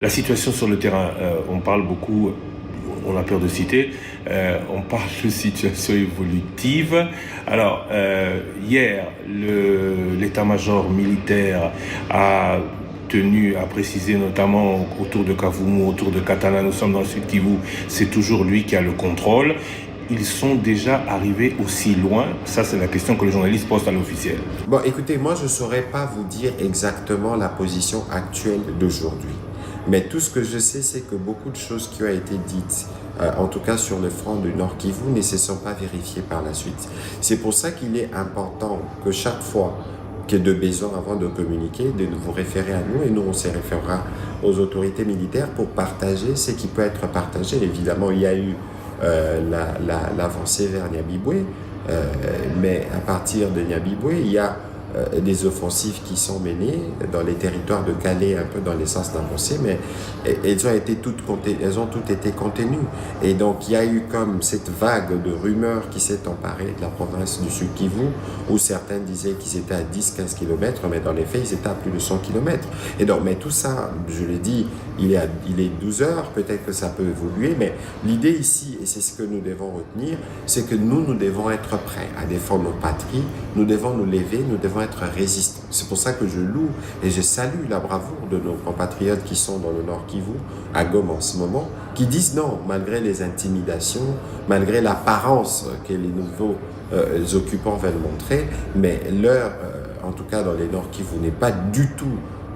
La situation sur le terrain, on parle beaucoup, on a peur de citer, on parle de situation évolutive. Alors, hier, l'état-major militaire a tenu à préciser, notamment autour de Kavumu, autour de Katana, nous sommes dans le sud Kivu, c'est toujours lui qui a le contrôle. Ils sont déjà arrivés aussi loin? Ça, c'est la question que le journaliste pose à l'officiel. Bon, écoutez, moi, je ne saurais pas vous dire exactement la position actuelle d'aujourd'hui. Mais tout ce que je sais, c'est que beaucoup de choses qui ont été dites, en tout cas sur le front du Nord Kivu, ne se sont pas vérifiées par la suite. C'est pour ça qu'il est important que chaque fois qu'il y ait de besoin avant de communiquer, de vous référer à nous et nous, on se référera aux autorités militaires pour partager ce qui peut être partagé. Évidemment, il y a eu l'avancée vers Nyabibwe, mais à partir de Nyabibwe, il y a des offensives qui sont menées dans les territoires de Calais, un peu dans les sens d'avancée, mais elles ont toutes été contenues. Et donc, il y a eu comme cette vague de rumeurs qui s'est emparée de la province du Sud Kivu, où certains disaient qu'ils étaient à 10-15 km, mais dans les faits, ils étaient à plus de 100 km. Et donc, mais tout ça, je l'ai dit, il est 12 heures, peut-être que ça peut évoluer, mais l'idée ici, et c'est ce que nous devons retenir, c'est que nous devons être prêts à défendre nos patries, nous devons nous lever, nous devons être résistants. C'est pour ça que je loue et je salue la bravoure de nos compatriotes qui sont dans le Nord Kivu, à Goma en ce moment, qui disent non, malgré les intimidations, malgré l'apparence que les nouveaux occupants veulent montrer, mais l'heure, en tout cas dans les Nord Kivu, n'est pas du tout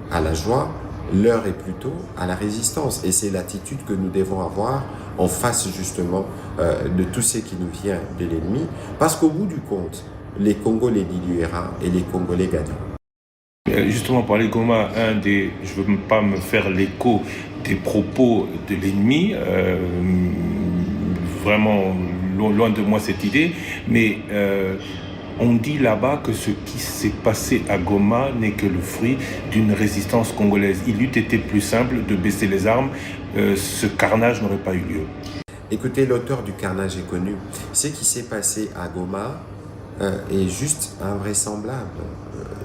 à la joie, l'heure est plutôt à la résistance. Et c'est l'attitude que nous devons avoir en face justement de tout ce qui nous vient de l'ennemi, parce qu'au bout du compte, les Congolais diluera et les Congolais gagneront. Justement, parler Goma, je ne veux pas me faire l'écho des propos de l'ennemi, vraiment loin de moi cette idée, mais on dit là-bas que ce qui s'est passé à Goma n'est que le fruit d'une résistance congolaise. Il eût été plus simple de baisser les armes, ce carnage n'aurait pas eu lieu. Écoutez, l'auteur du carnage est connu. Ce qui s'est passé à Goma est juste invraisemblable.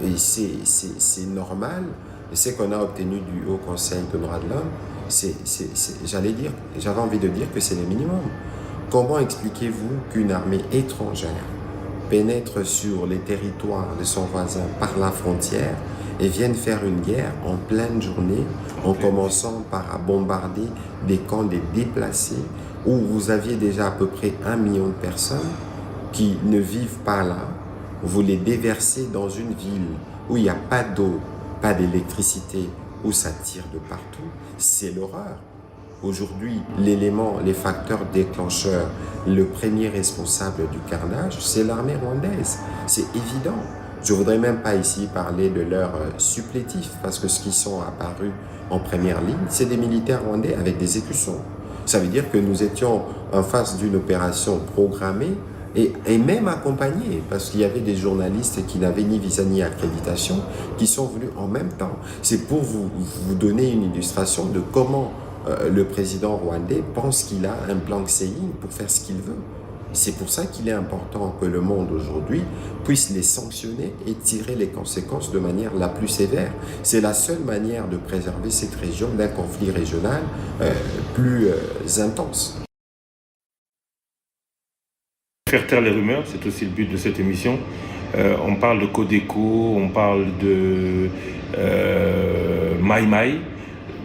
Et c'est normal. Et ce qu'on a obtenu du Haut Conseil des droits de l'homme, j'avais envie de dire que c'est le minimum. Comment expliquez-vous qu'une armée étrangère pénètre sur les territoires de son voisin par la frontière et vienne faire une guerre en pleine journée, en commençant par bombarder des camps des déplacés, où vous aviez déjà à peu près 1 million de personnes qui ne vivent pas là, vous les déversez dans une ville où il n'y a pas d'eau, pas d'électricité, où ça tire de partout, c'est l'horreur. Aujourd'hui, les facteurs déclencheurs, le premier responsable du carnage, c'est l'armée rwandaise. C'est évident. Je ne voudrais même pas ici parler de leurs supplétifs, parce que ceux qui sont apparus en première ligne, c'est des militaires rwandais avec des écussons. Ça veut dire que nous étions en face d'une opération programmée et même accompagnée, parce qu'il y avait des journalistes qui n'avaient ni visa ni accréditation, qui sont venus en même temps. C'est pour vous donner une illustration de comment le président rwandais pense qu'il a un plan Xeying pour faire ce qu'il veut. C'est pour ça qu'il est important que le monde aujourd'hui puisse les sanctionner et tirer les conséquences de manière la plus sévère. C'est la seule manière de préserver cette région d'un conflit régional plus intense. Faire taire les rumeurs, c'est aussi le but de cette émission. On parle de Codeco, on parle de Mai Mai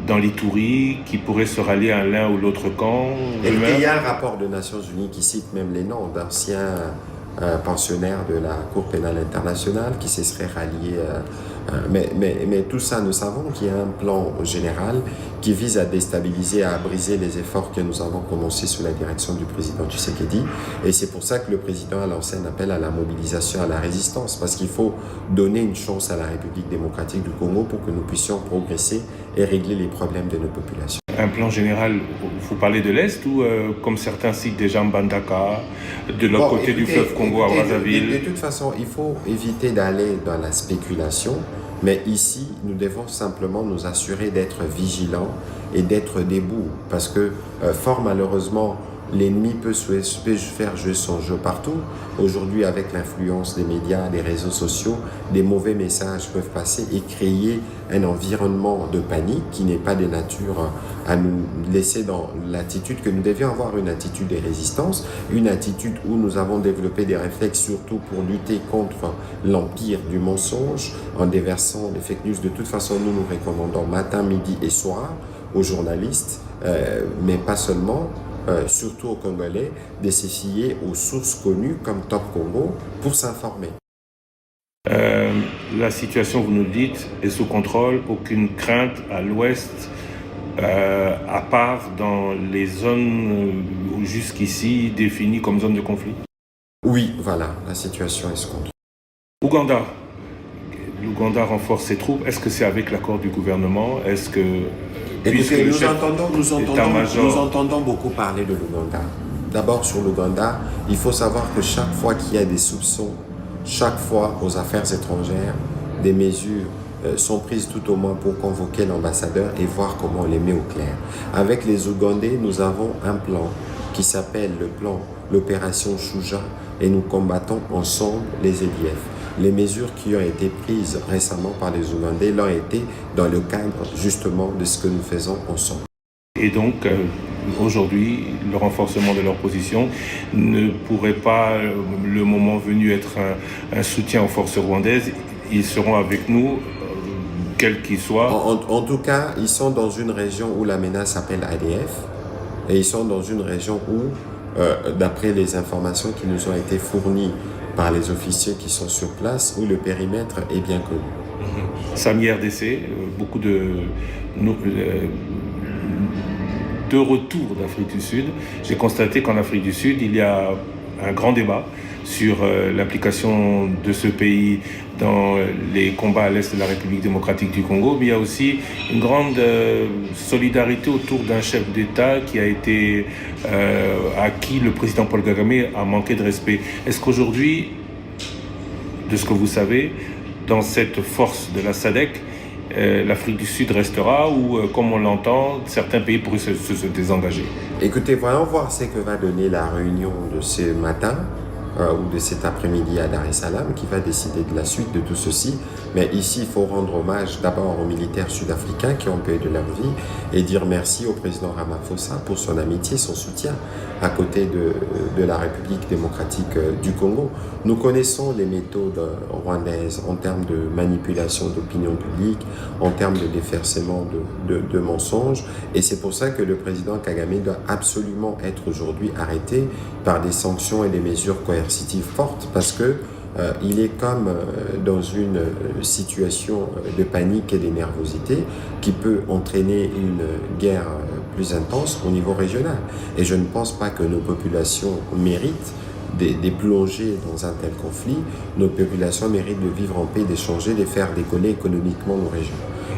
dans l'Ituri, qui pourrait se rallier à l'un ou l'autre camp. Il y a un rapport des Nations Unies qui cite même les noms d'anciens pensionnaires de la Cour pénale internationale qui se seraient ralliés. Mais tout ça, nous savons qu'il y a un plan général qui vise à déstabiliser, à briser les efforts que nous avons commencés sous la direction du président Tshisekedi. Et c'est pour ça que le président a lancé un appel à la mobilisation, à la résistance, parce qu'il faut donner une chance à la République démocratique du Congo pour que nous puissions progresser et régler les problèmes de nos populations. Un plan général, vous parlez de l'Est ou comme certains citent déjà Mbandaka, de l'autre côté du fleuve Congo à Brazzaville? De toute façon, il faut éviter d'aller dans la spéculation, mais ici, nous devons simplement nous assurer d'être vigilants et d'être debout, parce que fort malheureusement, l'ennemi peut faire jouer son jeu partout. Aujourd'hui, avec l'influence des médias, des réseaux sociaux, des mauvais messages peuvent passer et créer un environnement de panique qui n'est pas de nature à nous laisser dans l'attitude que nous devions avoir, une attitude de résistance, une attitude où nous avons développé des réflexes surtout pour lutter contre l'empire du mensonge en déversant les fake news. De toute façon, nous nous recommandons matin, midi et soir aux journalistes, mais pas seulement, surtout aux Congolais, de se fier aux sources connues comme Top Congo pour s'informer. La situation, vous nous dites, est sous contrôle, aucune crainte à l'ouest, à part dans les zones jusqu'ici définies comme zones de conflit? Oui, voilà, la situation est sous contrôle. Ouganda. L'Ouganda renforce ses troupes. Est-ce que c'est avec l'accord du gouvernement? Est-ce que... Écoutez, nous entendons beaucoup parler de l'Ouganda. D'abord, sur l'Ouganda, il faut savoir que chaque fois qu'il y a des soupçons, chaque fois aux affaires étrangères, des mesures sont prises tout au moins pour convoquer l'ambassadeur et voir comment on les met au clair. Avec les Ougandais, nous avons un plan qui s'appelle l'opération Shuja, et nous combattons ensemble les EDF. Les mesures qui ont été prises récemment par les Ougandais l'ont été dans le cadre justement de ce que nous faisons ensemble. Et donc, aujourd'hui, le renforcement de leur position ne pourrait pas, le moment venu, être un soutien aux forces rwandaises. Ils seront avec nous, quel qu'il soit. En tout cas, ils sont dans une région où la menace s'appelle ADF, et ils sont dans une région où, d'après les informations qui nous ont été fournies par les officiers qui sont sur place, où le périmètre est bien connu. Sami RDC, beaucoup de retour d'Afrique du Sud. J'ai constaté qu'en Afrique du Sud, il y a un grand débat sur l'implication de ce pays dans les combats à l'est de la République démocratique du Congo, mais il y a aussi une grande solidarité autour d'un chef d'État qui a été à qui le président Paul Kagame a manqué de respect. Est-ce qu'aujourd'hui, de ce que vous savez, dans cette force de la SADC, l'Afrique du Sud restera ou, comme on l'entend, certains pays pourraient se désengager? Écoutez, voyons voir ce que va donner la réunion de ce matin ou de cet après-midi à Dar es Salaam qui va décider de la suite de tout ceci. Mais ici, il faut rendre hommage d'abord aux militaires sud-africains qui ont payé de leur vie et dire merci au président Ramaphosa pour son amitié, son soutien à côté de la République démocratique du Congo. Nous connaissons les méthodes rwandaises en termes de manipulation d'opinion publique, en termes de déversement de mensonges, et c'est pour ça que le président Kagame doit absolument être aujourd'hui arrêté par des sanctions et des mesures coercitives fortes, parce que il est comme dans une situation de panique et de nervosité qui peut entraîner une guerre plus intense au niveau régional. Et je ne pense pas que nos populations méritent de plonger dans un tel conflit. Nos populations méritent de vivre en paix, d'échanger, de faire décoller économiquement nos régions.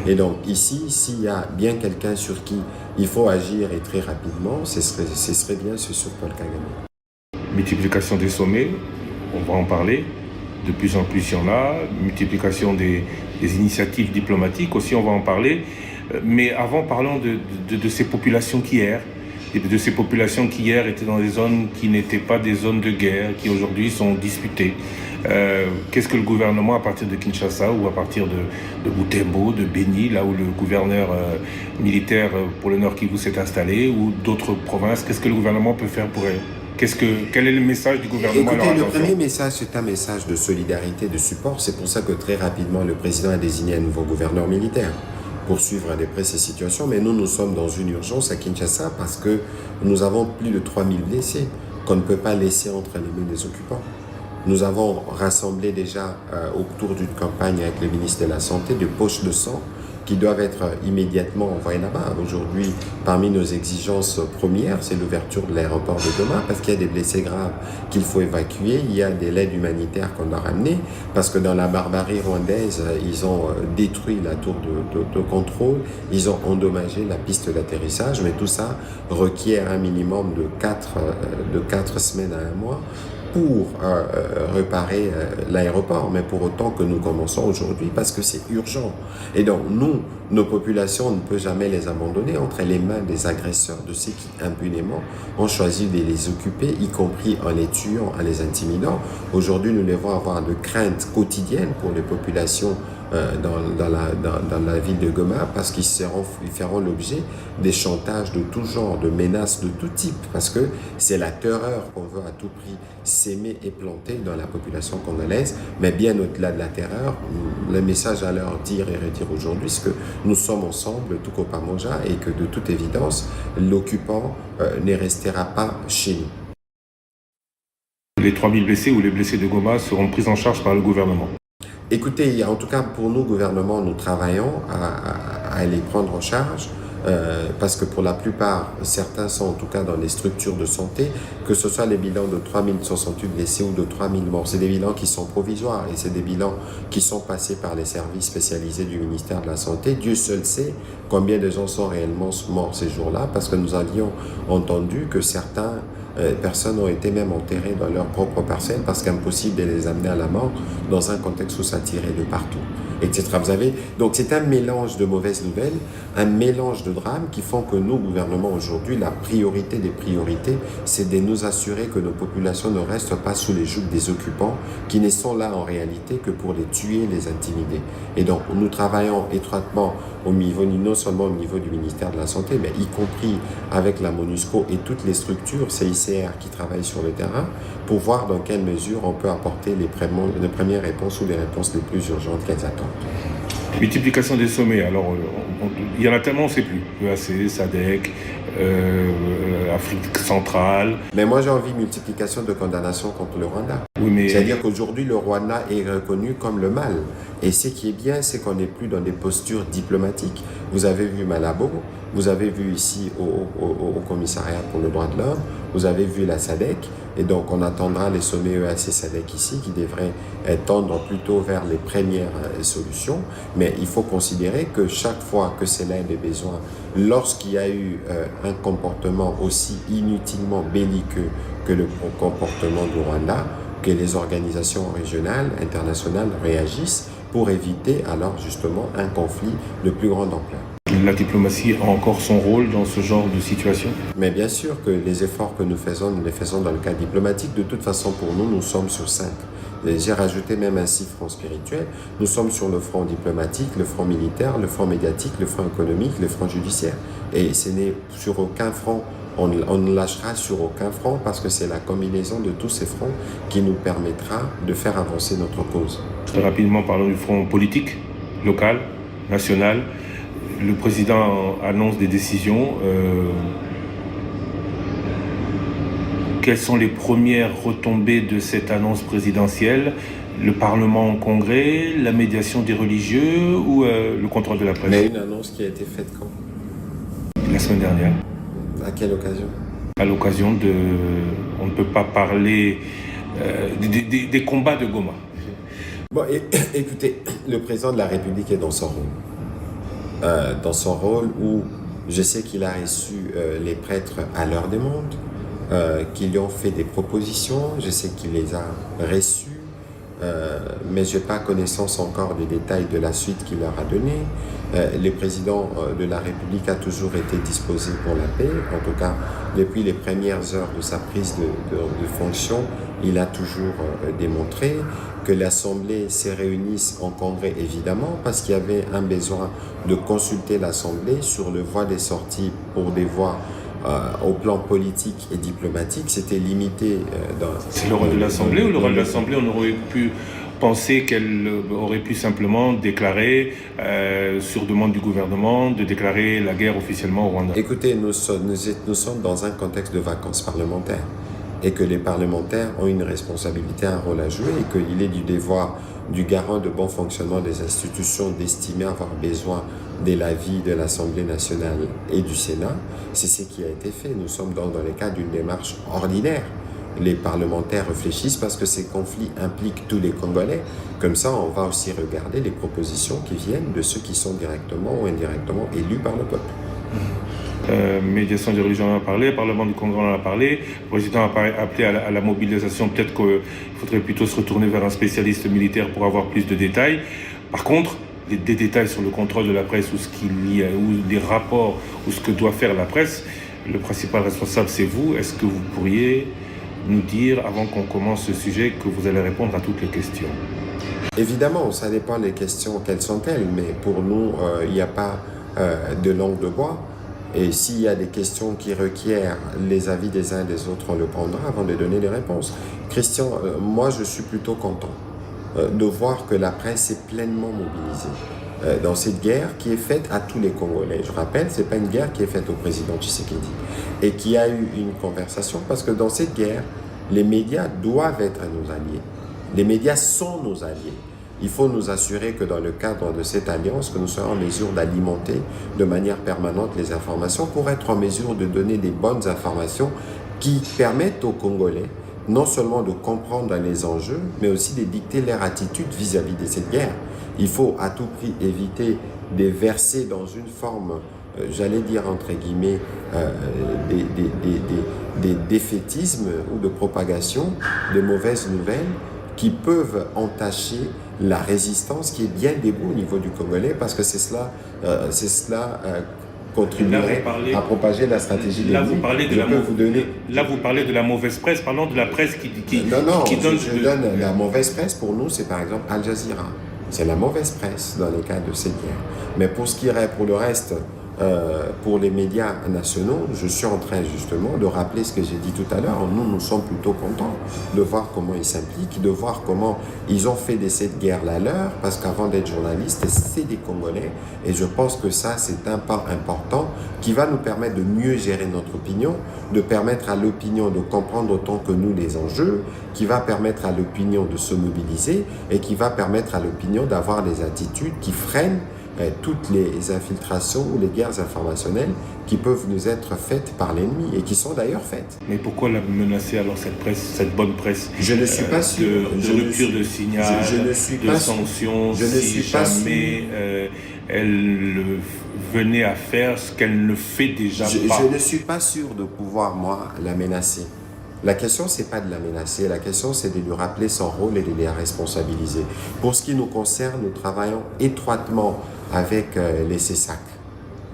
Et donc ici, s'il y a bien quelqu'un sur qui il faut agir et très rapidement, ce serait bien ce sur Paul Kagame. Multiplication des sommets, on va en parler. De plus en plus, il y en a. Multiplication des initiatives diplomatiques aussi, on va en parler. Mais avant, parlons de ces populations qui hier, de ces populations qui hier étaient dans des zones qui n'étaient pas des zones de guerre, qui aujourd'hui sont disputées. Qu'est-ce que le gouvernement, à partir de Kinshasa ou à partir de Butembo, de Beni, là où le gouverneur militaire pour le Nord Kivu s'est installé, ou d'autres provinces, qu'est-ce que le gouvernement peut faire pour elles? Quel est le message du gouvernement? Écoutez, le premier message, c'est un message de solidarité, de support. C'est pour ça que très rapidement, le président a désigné un nouveau gouverneur militaire pour suivre de près ces situations. Mais nous sommes dans une urgence à Kinshasa parce que nous avons plus de 3000 blessés qu'on ne peut pas laisser entre les mains des occupants. Nous avons rassemblé déjà autour d'une campagne avec le ministre de la Santé de poches de sang qui doivent être immédiatement envoyés là-bas. Aujourd'hui, parmi nos exigences premières, c'est l'ouverture de l'aéroport de Goma, parce qu'il y a des blessés graves qu'il faut évacuer, il y a des l'aide humanitaire qu'on doit ramener, parce que dans la barbarie rwandaise, ils ont détruit la tour de contrôle, ils ont endommagé la piste d'atterrissage, mais tout ça requiert un minimum de 4 semaines à 1 mois pour réparer l'aéroport, mais pour autant que nous commençons aujourd'hui parce que c'est urgent. Et donc nous, nos populations, on ne peut jamais les abandonner entre les mains des agresseurs, de ceux qui impunément ont choisi de les occuper, y compris en les tuant, en les intimidant. Aujourd'hui, nous devons avoir de craintes quotidiennes pour les populations dans la ville de Goma parce qu'ils feront l'objet des chantages de tout genre, de menaces de tout type, parce que c'est la terreur qu'on veut à tout prix s'aimer et planter dans la population congolaise. Mais bien au-delà de la terreur, le message à leur dire et redire aujourd'hui, c'est que nous sommes ensemble, tout Kopamoja, et que de toute évidence, l'occupant ne restera pas chez nous. Les 3000 blessés ou les blessés de Goma seront pris en charge par le gouvernement. Écoutez, en tout cas pour nous, gouvernement, nous travaillons à les prendre en charge parce que pour la plupart, certains sont en tout cas dans les structures de santé, que ce soit les bilans de 3068 blessés ou de 3000 morts. C'est des bilans qui sont provisoires et c'est des bilans qui sont passés par les services spécialisés du ministère de la Santé. Dieu seul sait combien de gens sont réellement morts ces jours-là parce que nous avions entendu que certains personnes ont été même enterrées dans leur propre parcelle parce qu'impossible de les amener à la mort dans un contexte où ça tirait de partout, etc. Vous savez, donc c'est un mélange de mauvaises nouvelles, un mélange de drames qui font que nous, gouvernement, aujourd'hui, la priorité des priorités, c'est de nous assurer que nos populations ne restent pas sous les jougs des occupants qui ne sont là en réalité que pour les tuer, les intimider. Et donc, nous travaillons étroitement au niveau, non seulement au niveau du ministère de la Santé, mais y compris avec la MONUSCO et toutes les structures CICR qui travaillent sur le terrain pour voir dans quelle mesure on peut apporter les premières réponses ou les réponses les plus urgentes qu'elles attendent. Multiplication des sommets, alors il y en a tellement, on ne sait plus. EAC, SADC, Afrique centrale. Mais moi j'ai envie de multiplication de condamnations contre le Rwanda. Oui, mais... C'est-à-dire qu'aujourd'hui le Rwanda est reconnu comme le mal. Et ce qui est bien, c'est qu'on n'est plus dans des postures diplomatiques. Vous avez vu Malabo, vous avez vu ici au commissariat pour le droit de l'homme, vous avez vu la SADC, et donc on attendra les sommets EAC-SADC ici qui devraient tendre plutôt vers les premières solutions. Mais il faut considérer que chaque fois que cela est besoin, lorsqu'il y a eu un comportement aussi inutilement belliqueux que le comportement du Rwanda, que les organisations régionales, internationales réagissent pour éviter alors justement un conflit de plus grande ampleur. La diplomatie a encore son rôle dans ce genre de situation? Mais bien sûr que les efforts que nous les faisons dans le cadre diplomatique. De toute façon, pour nous, nous sommes sur 5. J'ai rajouté même un 6 fronts spirituels. Nous sommes sur le front diplomatique, le front militaire, le front médiatique, le front économique, le front judiciaire. Et ce n'est sur aucun front, on ne lâchera sur aucun front parce que c'est la combinaison de tous ces fronts qui nous permettra de faire avancer notre cause. Très rapidement, parlons du front politique, local, national. Le président annonce des décisions. Quelles sont les premières retombées de cette annonce présidentielle? Le Parlement en congrès, la médiation des religieux ou le contrôle de la presse? Mais une annonce qui a été faite quand? La semaine dernière. À quelle occasion? À l'occasion de... On ne peut pas parler des combats de Goma. Bon, écoutez, le président de la République est dans son rôle. Dans son rôle où je sais qu'il a reçu les prêtres à leur demande, qu'ils lui ont fait des propositions, je sais qu'il les a reçus, mais je n'ai pas connaissance encore des détails de la suite qu'il leur a donnée. Le président de la République a toujours été disposé pour la paix, en tout cas depuis les premières heures de sa prise de fonction, il a toujours démontré que l'Assemblée se réunisse en congrès évidemment parce qu'il y avait un besoin de consulter l'Assemblée sur le voie des sorties pour des voies au plan politique et diplomatique. C'était limité C'est le rôle de l'Assemblée ou le rôle de l'Assemblée, on aurait pu penser qu'elle aurait pu simplement déclarer, sur demande du gouvernement, de déclarer la guerre officiellement au Rwanda? Écoutez, nous sommes dans un contexte de vacances parlementaires et que les parlementaires ont une responsabilité, un rôle à jouer et qu'il est du devoir du garant de bon fonctionnement des institutions d'estimer avoir besoin de l'avis de l'Assemblée nationale et du Sénat. C'est ce qui a été fait. Nous sommes dans le cadre d'une démarche ordinaire. Les parlementaires réfléchissent parce que ces conflits impliquent tous les Congolais. Comme ça, on va aussi regarder les propositions qui viennent de ceux qui sont directement ou indirectement élus par le peuple. médiation des religions, on en a parlé, le Parlement du Congrès, on en a parlé, le président a appelé à la mobilisation, peut-être qu'il faudrait plutôt se retourner vers un spécialiste militaire pour avoir plus de détails. Par contre, des détails sur le contrôle de la presse ou ce qu'il y a, ou des rapports, ou ce que doit faire la presse, le principal responsable, c'est vous. Est-ce que vous pourriez nous dire, avant qu'on commence ce sujet, que vous allez répondre à toutes les questions? Évidemment, ça dépend des questions, quelles sont-elles, mais pour nous, il n'y a pas de langue de bois. Et s'il y a des questions qui requièrent les avis des uns et des autres, on le prendra avant de donner les réponses. Christian, moi, je suis plutôt content de voir que la presse est pleinement mobilisée dans cette guerre qui est faite à tous les Congolais. Je rappelle, ce n'est pas une guerre qui est faite au président Tshisekedi et qui a eu une conversation parce que dans cette guerre, les médias doivent être nos alliés. Les médias sont nos alliés. Il faut nous assurer que dans le cadre de cette alliance, que nous soyons en mesure d'alimenter de manière permanente les informations pour être en mesure de donner des bonnes informations qui permettent aux Congolais non seulement de comprendre les enjeux, mais aussi de dicter leur attitude vis-à-vis de cette guerre. Il faut à tout prix éviter de verser dans une forme, j'allais dire entre guillemets, des défaitismes ou de propagation de mauvaises nouvelles qui peuvent entacher la résistance qui est bien debout au niveau du Congolais, parce que c'est cela contribuerait à propager la stratégie des Là, vous parlez vous parlez de la mauvaise presse. Parlons de la presse qui donne... Je donne la mauvaise presse. Pour nous, c'est par exemple Al Jazeera. C'est la mauvaise presse dans le cadre de cette guerre. Mais pour ce qui est pour le reste, pour les médias nationaux, je suis en train justement de rappeler ce que j'ai dit tout à l'heure. Nous sommes plutôt contents de voir comment ils s'impliquent, de voir comment ils ont fait de cette guerre la leur, parce qu'avant d'être journalistes, c'est des Congolais. Et je pense que ça, c'est un pas important qui va nous permettre de mieux gérer notre opinion, de permettre à l'opinion de comprendre autant que nous les enjeux, qui va permettre à l'opinion de se mobiliser et qui va permettre à l'opinion d'avoir des attitudes qui freinent toutes les infiltrations ou les guerres informationnelles qui peuvent nous être faites par l'ennemi et qui sont d'ailleurs faites. Mais pourquoi la menacer alors cette presse, cette bonne presse? Je ne suis pas sûr. De rupture de signal, de sanctions, si jamais elle venait à faire ce qu'elle ne fait déjà pas. Je ne suis pas sûr de pouvoir, moi, la menacer. La question, c'est pas de la menacer, la question, c'est de lui rappeler son rôle et de la responsabiliser. Pour ce qui nous concerne, nous travaillons étroitement avec les CESAC.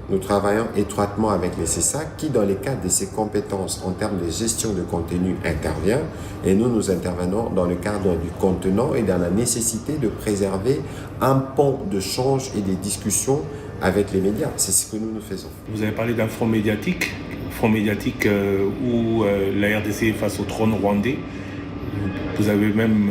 Nous travaillons étroitement avec les CESAC qui, dans le cadre de ses compétences en termes de gestion de contenu, intervient. Et nous intervenons dans le cadre du contenant et dans la nécessité de préserver un pont de change et des discussions avec les médias. C'est ce que nous faisons. Vous avez parlé d'un front médiatique où la RDC est face au trône rwandais. Vous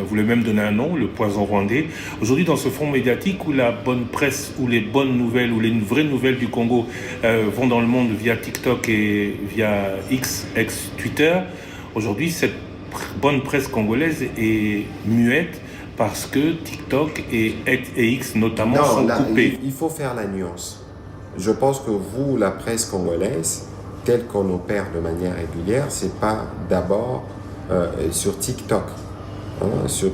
voulez même donner un nom, le poison rwandais. Aujourd'hui, dans ce front médiatique où la bonne presse, où les bonnes nouvelles, où les vraies nouvelles du Congo vont dans le monde via TikTok et via ex-Twitter, aujourd'hui, cette bonne presse congolaise est muette parce que TikTok et X notamment sont coupés. Il faut faire la nuance. Je pense que vous, la presse congolaise, telle qu'on opère de manière régulière, c'est pas d'abord sur TikTok,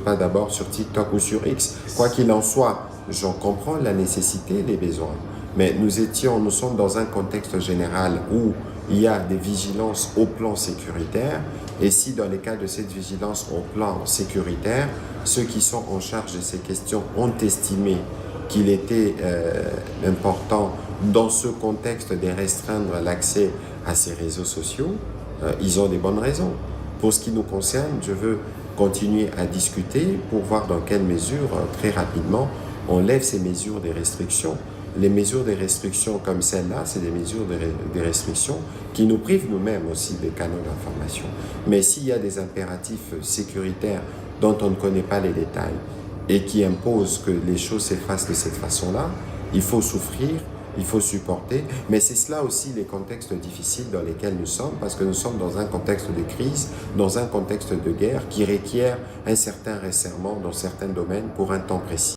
pas d'abord sur TikTok ou sur X. Quoi qu'il en soit, j'en comprends la nécessité, les besoins. Mais nous sommes dans un contexte général où il y a des vigilances au plan sécuritaire. Et si dans les cas de cette vigilance au plan sécuritaire, ceux qui sont en charge de ces questions ont estimé qu'il était important dans ce contexte de restreindre l'accès à ces réseaux sociaux, ils ont des bonnes raisons. Pour ce qui nous concerne, je veux continuer à discuter pour voir dans quelle mesure, très rapidement, on lève ces mesures de restriction. Les mesures de restriction comme celle-là, c'est des mesures de restriction qui nous privent nous-mêmes aussi des canaux d'information. Mais s'il y a des impératifs sécuritaires dont on ne connaît pas les détails et qui imposent que les choses s'effacent de cette façon-là, il faut souffrir, il faut supporter, mais c'est cela aussi les contextes difficiles dans lesquels nous sommes, parce que nous sommes dans un contexte de crise, dans un contexte de guerre qui requiert un certain resserrement dans certains domaines pour un temps précis.